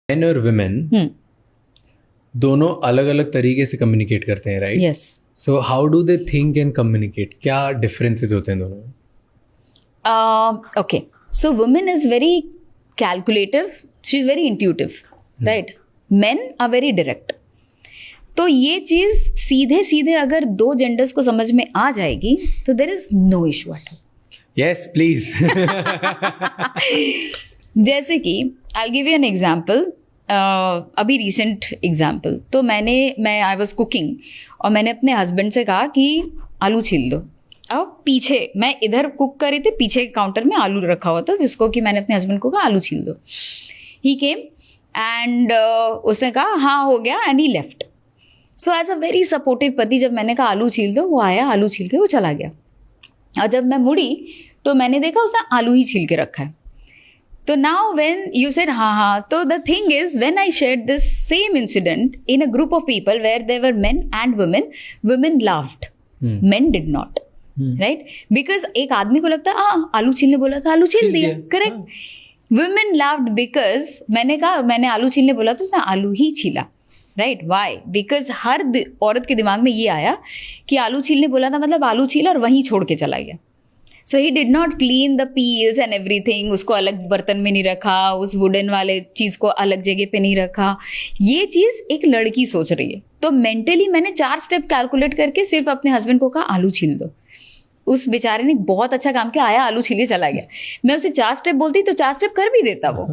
Main और women दोनों अलग अलग तरीके से कम्युनिकेट करते हैं, right? Yes. So how do they think and communicate? क्या डिफरेंसेस होते हैं दोनों में? Okay. So women is very calculative. She's very intuitive, right? Men are very direct. तो ये चीज सीधे सीधे अगर दो जेंडर्स को समझ में आ जाएगी तो there is no issue at all. Yes please. जैसे कि I give you an example. अभी रिसेंट एग्जाम्पल. तो मैं आई वॉज कुकिंग और मैंने अपने हस्बैंड से कहा कि आलू छील दो. अब पीछे मैं इधर कुक कर रही थी, पीछे काउंटर में आलू रखा हुआ था जिसको कि मैंने अपने हस्बैंड को कहा आलू छील दो. ही केम एंड उसने कहा हाँ हो गया and he left. So as a very supportive पति जब मैंने कहा आलू छील दो, वो आया, आलू छील के वो चला गया. और जब मैं मुड़ी तो मैंने देखा उसने आलू ही छील के रखा है. तो नाउ व्हेन यू सेड हाँ, तो the thing is when I shared this same incident in a group of people where there were men and women laughed, men did not, right? Because एक आदमी को लगता है आलू छीलने बोला था, आलू छील दिया, करेक्ट. वुमेन लाफ्ड बिकॉज मैंने कहा मैंने आलू छीलने बोला तो उसने आलू ही छीला, राइट? वाई? बिकॉज हर औरत के दिमाग में ये आया कि आलू छीलने बोला था मतलब आलू छीला और वहीं छोड़ के चला गया. So he did not clean the peels and everything. उसको अलग बर्तन में नहीं रखा, उस वुडन वाले चीज को अलग जगह पे नहीं रखा. ये चीज एक लड़की सोच रही है. तो मेंटली मैंने 4 स्टेप कैलकुलेट करके सिर्फ अपने हस्बैंड को कहा आलू छील दो. उस बेचारे ने बहुत अच्छा काम किया, आया आलू छीले चला गया. मैं उसे 4 स्टेप बोलती तो 4 स्टेप कर भी देता वो,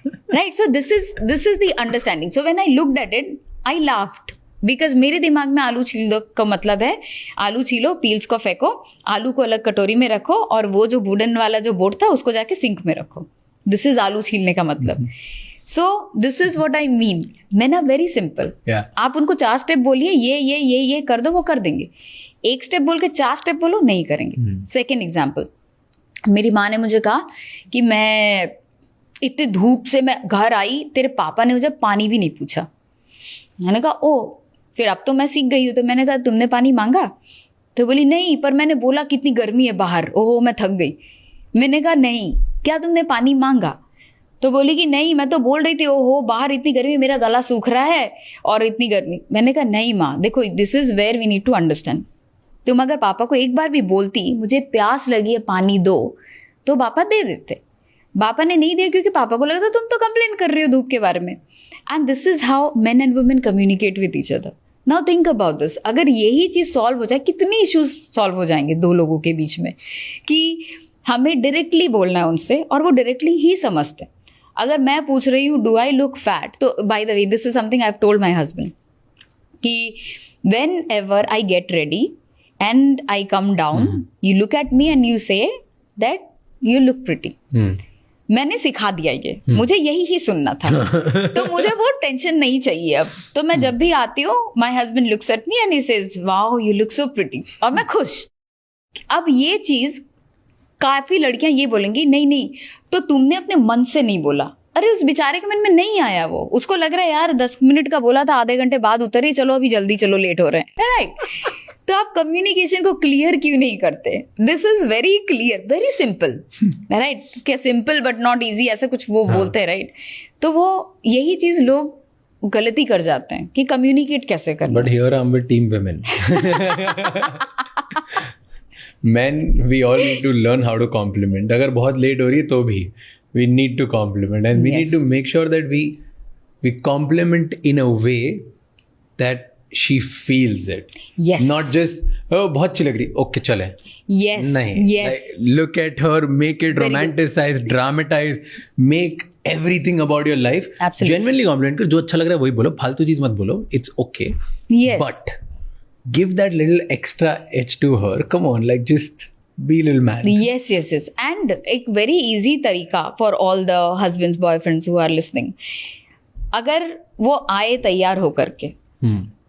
right? So this is the understanding. So when I looked at it I laughed because मेरे दिमाग में आलू छील दो का मतलब है आलू छीलो, पील्स को फेंको, आलू को अलग कटोरी में रखो और वो जो वुडन वाला जो बोर्ड था उसको जाके सिंक में रखो. दिस इज आलू छीलने का मतलब. So this is what I mean. Man are very simple. आप उनको 4 स्टेप बोलिए ये कर दो, वो कर देंगे. 1 स्टेप बोल के 4 स्टेप बोलो, नहीं करेंगे. सेकेंड एग्जाम्पल, मेरी माँ ने मुझे कहा कि मैं इतनी धूप से मैं घर आई, तेरे पापा ने मुझे पानी भी नहीं पूछा. मैंने कहा ओ, फिर अब तो मैं सीख गई हूँ. तो मैंने कहा तुमने पानी मांगा? तो बोली नहीं, पर मैंने बोला कितनी गर्मी है बाहर, ओहो मैं थक गई. मैंने कहा नहीं, क्या तुमने पानी मांगा? तो बोली कि नहीं, मैं तो बोल रही थी ओहो बाहर इतनी गर्मी, मेरा गला सूख रहा है और इतनी गर्मी. मैंने कहा नहीं माँ, देखो this is where we need to understand. तुम अगर पापा को एक बार भी बोलती मुझे प्यास लगी है पानी दो, तो पापा दे देते. पापा ने नहीं दिया क्योंकि पापा को लगता तुम तो कंप्लेन कर रही हो धूप के बारे में. And this is how main and women communicate with each other. Now think about this. अगर यही चीज सॉल्व हो जाए, कितने इश्यूज सॉल्व हो जाएंगे दो लोगों के बीच में, कि हमें डायरेक्टली बोलना है उनसे और वो डायरेक्टली ही समझते हैं. अगर मैं पूछ रही हूँ डू आई लुक फैट, तो by the way this is something I have told my husband कि whenever I get ready and I come down, you look at me and you say that you look pretty. मैंने सिखा दिया ये, मुझे यही ही सुनना था. तो मुझे वो टेंशन नहीं चाहिए अब. तो मैं जब भी आती हूँ, my husband looks at me and he says, wow, you look so pretty. और मैं खुश. अब ये चीज काफी लड़कियां ये बोलेंगी नहीं तो तुमने अपने मन से नहीं बोला. अरे उस बेचारे के मन में नहीं आया, वो उसको लग रहा है यार 10 मिनट का बोला था, आधे घंटे बाद उतरी, चलो अभी जल्दी चलो, लेट हो रहे हैं, राइट? तो आप कम्युनिकेशन को क्लियर क्यों नहीं करते? This is very clear, very simple, right? क्या सिंपल बट नॉट इजी, ऐसा कुछ वो बोलते हैं, राइट? तो वो यही चीज लोग गलती कर जाते हैं कि कम्युनिकेट कैसे करना. But here I am with team women. Men, we all need to learn how to compliment. अगर बहुत लेट हो रही है तो भी we need to compliment, and we need to make sure that we compliment in a way that she feels it. Yes. Not just oh बहुत अच्छी लग रही, okay चले. Yes. नहीं. Yes. Like, look at her, make it romanticize, dramatize, make everything about your life. Absolutely. Genuinely compliment करो, जो अच्छा लग रहा है वही बोलो, फालतू चीज मत बोलो. It's okay. Yes. But give that little extra edge to her. Come on, like just be a little man. Yes. And एक very easy तरीका for all the husbands, boyfriends who are listening. अगर वो आए तैयार होकर के,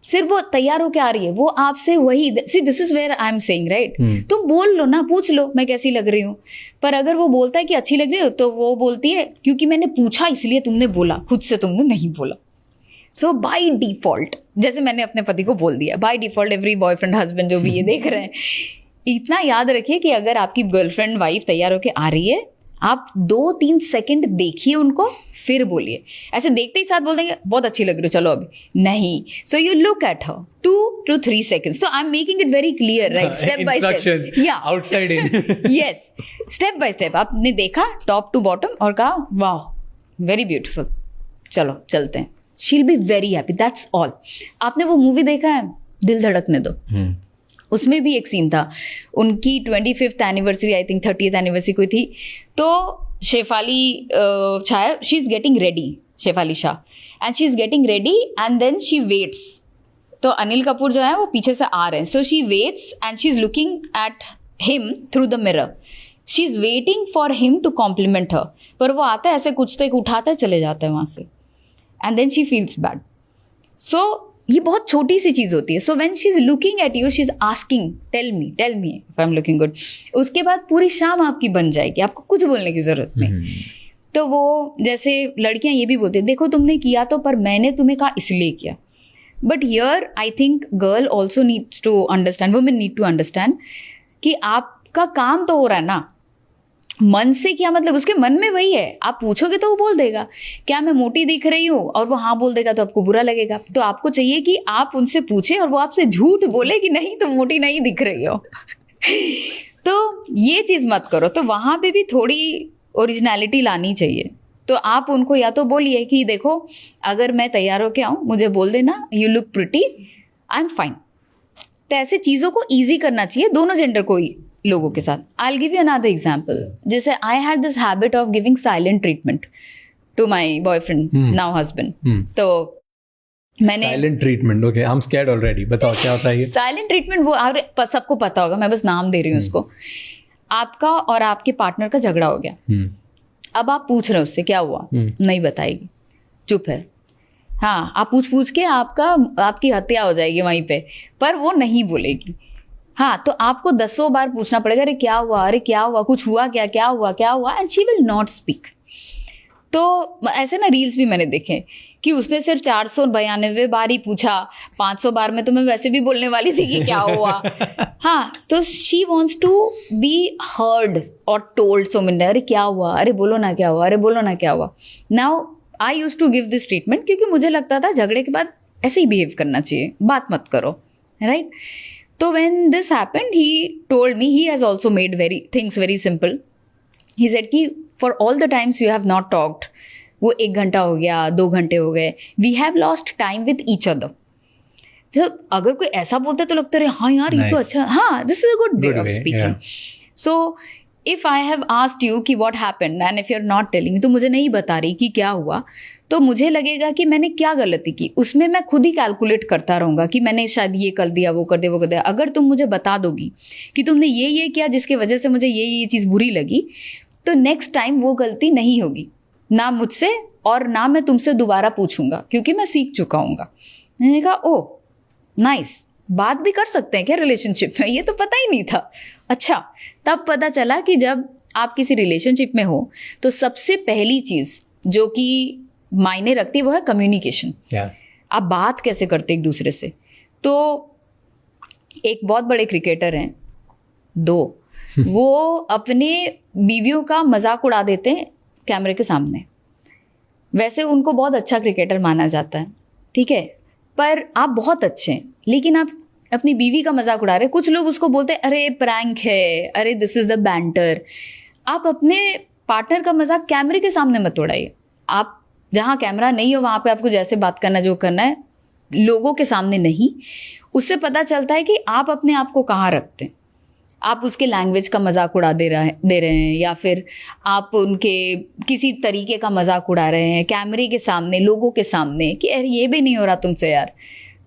सिर्फ वो तैयार होके आ रही है, वो आपसे वही, see this is where I am saying, right? तुम बोल लो ना, पूछ लो मैं कैसी लग रही हूँ. पर अगर वो बोलता है कि अच्छी लग रही हो, तो वो बोलती है क्योंकि मैंने पूछा इसलिए तुमने बोला, खुद से तुमने नहीं बोला. सो बाय डिफॉल्ट, जैसे मैंने अपने पति को बोल दिया, by default every boyfriend husband जो भी ये देख रहे हैं, इतना याद रखिए कि अगर आपकी गर्लफ्रेंड वाइफ तैयार होके आ रही है, आप 2-3 सेकंड देखिए उनको, फिर बोलिए. ऐसे देखते ही साथ बोल देंगे बहुत अच्छी लग रही हो चलो अभी, नहीं. So you look at her 2 to 3 seconds. So I'm making it very clear, right? Step by step. Yeah. Outside in. Yes. Step by step. आपने देखा top to bottom और कहा वाह very beautiful. चलो चलते हैं. She'll be very happy. That's all. आपने वो मूवी देखा है दिल धड़कने दो? उसमें भी एक सीन था, उनकी 25th anniversary I think 30th anniversary कोई थी, तो Shefali Shah she is getting ready, Shefali Shah and she is getting ready and then she waits. तो अनिल कपूर जो है वो पीछे से आ रहे हैं, so she waits and she is looking at him through the mirror. She is waiting for him to compliment her, पर वो आता है ऐसे कुछ तो एक उठाता है चले जाता है वहाँ से and then she feels bad. So ये बहुत छोटी सी चीज़ होती है. So when she is looking at you she is asking tell me if I am looking good. उसके बाद पूरी शाम आपकी बन जाएगी, आपको कुछ बोलने की ज़रूरत नहीं. तो वो जैसे लड़कियां ये भी बोलती हैं देखो तुमने किया तो, पर मैंने तुम्हें कहा इसलिए किया. But here I think girl also needs to understand, women need to understand कि आपका काम तो हो रहा है ना, मन से क्या मतलब, उसके मन में वही है. आप पूछोगे तो वो बोल देगा क्या मैं मोटी दिख रही हूँ, और वो हाँ बोल देगा तो आपको बुरा लगेगा. तो आपको चाहिए कि आप उनसे पूछे और वो आपसे झूठ बोले कि नहीं तुम मोटी नहीं दिख रही हो. तो ये चीज़ मत करो. तो वहाँ पे भी थोड़ी ओरिजिनलिटी लानी चाहिए. तो आप उनको या तो बोलिए कि देखो अगर मैं तैयार होके आऊँ मुझे बोल देना, you look pretty, I am fine. तो ऐसे चीज़ों को ईजी करना चाहिए दोनों जेंडर को ही लोगों के साथ. I will give you another example. जैसे I had this habit of giving silent treatment to my boyfriend now husband. तो मैंने silent treatment, okay, I am scared already. बताओ क्या होता है ये साइलेंट ट्रीटमेंट? वो सबको पता होगा, मैं बस नाम दे रही हूँ उसको. आपका और आपके पार्टनर का झगड़ा हो गया, अब आप पूछ रहे हो उससे क्या हुआ, नहीं बताएगी, चुप है. हाँ, आप पूछ के आपकी हत्या हो जाएगी वहीं पे, पर वो नहीं बोलेगी. हाँ, तो आपको 10 बार पूछना पड़ेगा अरे क्या हुआ, कुछ हुआ क्या हुआ, and she will not speak. तो ऐसे ना रील्स भी मैंने देखे कि उसने सिर्फ 492 बार ही पूछा, 500 बार में तो मैं वैसे भी बोलने वाली थी कि क्या हुआ. हाँ, तो she wants to be heard और टोल्ड सो मेनी, अरे क्या हुआ, अरे बोलो ना क्या हुआ. Now I use to give this treatment क्योंकि मुझे लगता था झगड़े के बाद ऐसे ही बिहेव करना चाहिए, बात मत करो, right. So when this happened, he told me he has also made things very simple. He said कि for all the times you have not talked, वो 1 घंटा हो गया, 2 घंटे हो गए, we have lost time with each other. तो अगर कोई ऐसा बोलता है तो लगता है हाँ यार ये तो अच्छा, हाँ, this is a good way of speaking. So if I have asked you कि what happened and if you're not telling me, तो मुझे नहीं बता रही कि क्या हुआ, तो मुझे लगेगा कि मैंने क्या गलती की. उसमें मैं खुद ही कैलकुलेट करता रहूँगा कि मैंने शायद ये कर दिया, वो कर दिया. अगर तुम मुझे बता दोगी कि तुमने ये किया जिसकी वजह से मुझे ये चीज़ बुरी लगी, तो नेक्स्ट टाइम वो गलती नहीं होगी ना मुझसे और ना मैं तुमसे दोबारा पूछूंगा, क्योंकि मैं सीख चुका हूँगा. मैंने कहा ओ नाइस, बात भी कर सकते हैं क्या रिलेशनशिप में, ये तो पता ही नहीं था. अच्छा, तब पता चला कि जब आप किसी रिलेशनशिप में हो तो सबसे पहली चीज़ जो कि मायने रखती है वो है कम्युनिकेशन. आप बात कैसे करते एक दूसरे से. तो एक बहुत बड़े क्रिकेटर हैं 2, वो अपने बीवियों का मजाक उड़ा देते हैं कैमरे के सामने. वैसे उनको बहुत अच्छा क्रिकेटर माना जाता है, ठीक है, पर आप बहुत अच्छे हैं लेकिन आप अपनी बीवी का मजाक उड़ा रहे. कुछ लोग उसको बोलते हैं अरे प्रैंक है, अरे दिस इज द बैंटर. आप अपने पार्टनर का मजाक कैमरे के सामने मत उड़ाइए. आप जहाँ कैमरा नहीं हो वहाँ पे आपको जैसे बात करना जो करना है, लोगों के सामने नहीं. उससे पता चलता है कि आप अपने आप को कहाँ रखते हैं. आप उसके लैंग्वेज का मजाक उड़ा दे रहे हैं या फिर आप उनके किसी तरीके का मजाक उड़ा रहे हैं कैमरे के सामने, लोगों के सामने, कि अरे ये भी नहीं हो रहा तुमसे यार.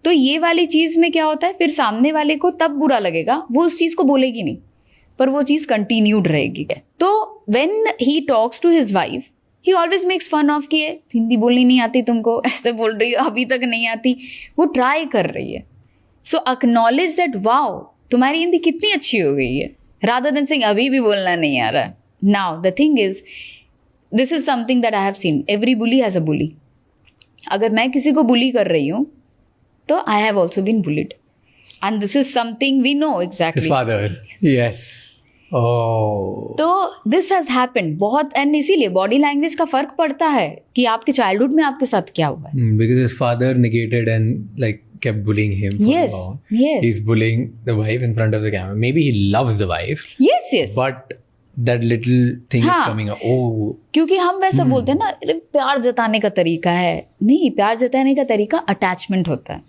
तो ये वाली चीज़ में क्या होता है, फिर सामने वाले को तब बुरा लगेगा, वो उस चीज़ को बोलेगी नहीं पर वो चीज़ कंटिन्यूड रहेगी. तो when he talks to his wife, he always makes fun of कि हिंदी बोलनी नहीं आती तुमको, ऐसे बोल रही हो, अभी तक नहीं आती. वो ट्राई कर रही है. सो अक्नॉलेज दैट वाओ तुम्हारी हिंदी कितनी अच्छी हो गई है, रादर देन सेइंग अभी भी बोलना नहीं आ रहा. Now the thing is, this is something that I have seen, every bully has a bully. अगर मैं किसी को बुली कर रही हूँ तो I have also been bullied, and this is something we know exactly. His father, yes. Oh. तो this has happened बहुत, एंड इसीलिए बॉडी लैंग्वेज का फर्क पड़ता है कि आपके चाइल्डहुड में आपके साथ क्या हुआ है. Because his father negated and like kept bullying him. For Yes, long. yes. He's bullying the wife in front of the camera. Maybe he loves the wife, Yes, yes. but that little thing हाँ. is coming out. Oh. क्योंकि हम वैसा बोलते हैं ना, अरे प्यार जताने का तरीका है. नहीं, प्यार जताने का तरीका अटैचमेंट होता है.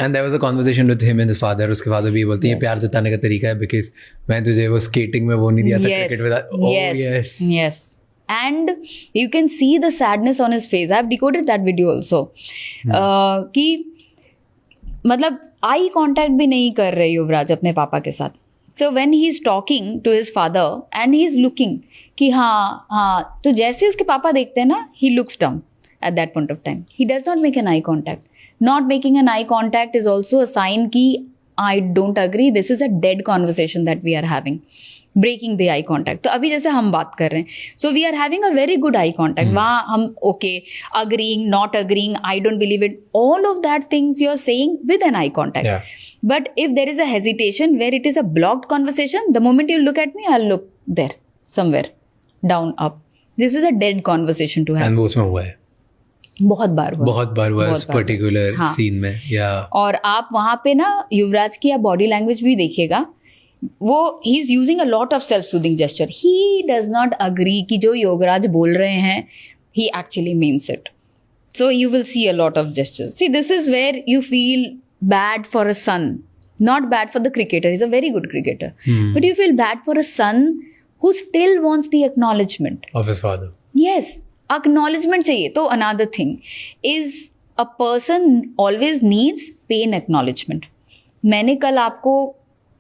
And there was a conversation with him and his father. उसके father भी बोलते हैं ये प्यार जताने का तरीका है because मैं तुझे वो skating में वो नहीं दिया था Yes, cricket में. Oh yes. yes. And you can see the sadness on his face. I have decoded that video also. कि मतलब आई कांटेक्ट भी नहीं कर रहे युवराज अपने पापा के साथ. So when he is talking to his father and he is looking कि हाँ, तो जैसे उसके पापा देखते हैं ना, he looks down at that point of time. He does not make an eye contact. Not making an eye contact is also a sign कि I don't agree. This is a dead conversation that we are having. Breaking the eye contact. तो अभी जैसे हम बात कर रहे हैं, so we are having a very good eye contact. वहाँ हम okay, agreeing, not agreeing, I don't believe it. All of that things you are saying with an eye contact. Yeah. But if there is a hesitation where it is a blocked conversation, the moment you look at me, I'll look there, somewhere, down, up. This is a dead conversation to have. And वो उसमें हुआ है. बहुत बार हुआ इस particular हाँ. Scene में. या और आप वहाँ पे ना युवराज की आप बॉडी लैंग्वेज भी देखिएगा, वो he is using a lot of self soothing gesture. He does not agree कि जो योगराज बोल रहे हैं he actually means it. So you will see a lot of gestures. See this is where you feel bad for a son, not bad for the cricketer, is a very good cricketer, but you feel bad for a son who still wants the acknowledgement of his father. yes, acknowledgement चाहिए. तो another thing is a person always needs pain acknowledgement. मैंने कल आपको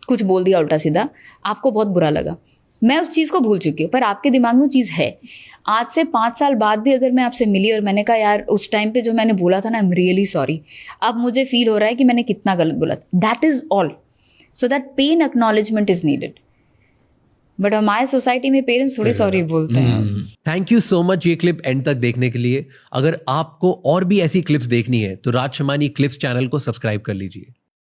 कुछ बोल दिया उल्टा सीधा, आपको बहुत बुरा लगा, मैं उस चीज़ को भूल चुकी हूँ, पर आपके दिमाग में वो चीज़ है. आज से 5 साल बाद भी अगर मैं आपसे मिली और मैंने कहा यार उस टाइम पे जो मैंने बोला था ना, आई एम रियली सॉरी, अब मुझे फील हो रहा है कि मैंने कितना गलत बोला था. That is all. So that pain acknowledgement is needed. But हमारे सोसाइटी में पेरेंट्स थोड़ी सॉरी बोलते हैं. थैंक यू सो मच ये क्लिप एंड तक देखने के लिए. अगर आपको और भी ऐसी क्लिप्स देखनी है तो राज शमानी क्लिप्स चैनल को सब्सक्राइब कर लीजिए.